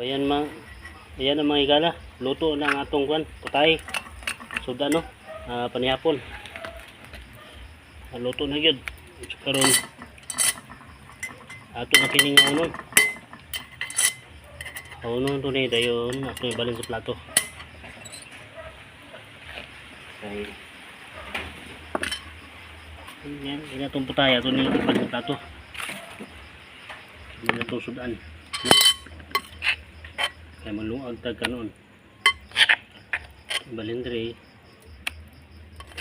ayan ang mga igala. Luto ng atong kwan, putay. Suda no, panihapon. Luto na gyud. Karon ato na kining unon. Unon to ni dayon ato ibalin sa plato. Okay. Yan, inatong putay ato ni ibalin sa plato. Hindi na itong sudan. Kaya maluag tag kanon. Balindre.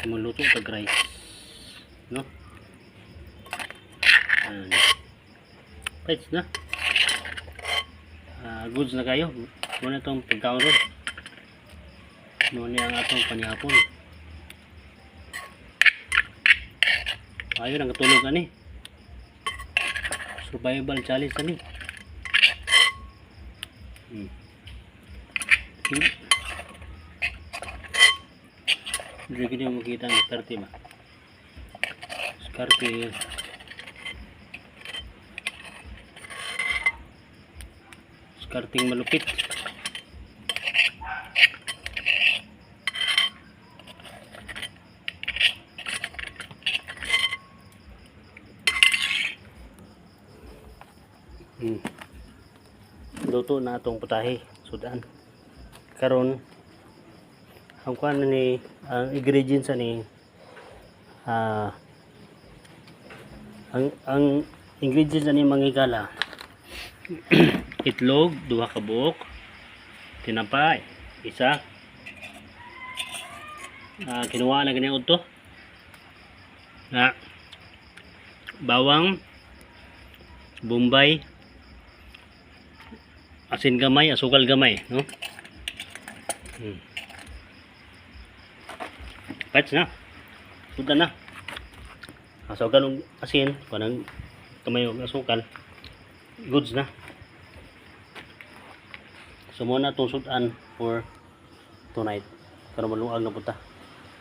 Maluto tag rice. No? Pwede na. Goods na kayo. Muna itong pagkaon ron. Muna ang atong panihapon. Ayun ang katulog ani. Survival challenge ani. Hindi ko niyo makita ang skarte ba? Skarting malupit. Luto na atong putahe sudan. Karon ang kuan ni ang ingredients ani ang ingredients ani mangigala. Itlog 2 ka buok, tinapay 1, kinuha na ganyan udto na bawang, bombay, asin gamay, asukal gamay, no? Pets na. Sudan na. Asukal ng asin, kanang kamay og asukal. Goods na. So muna itong sudan for tonight. Para maluag na punta.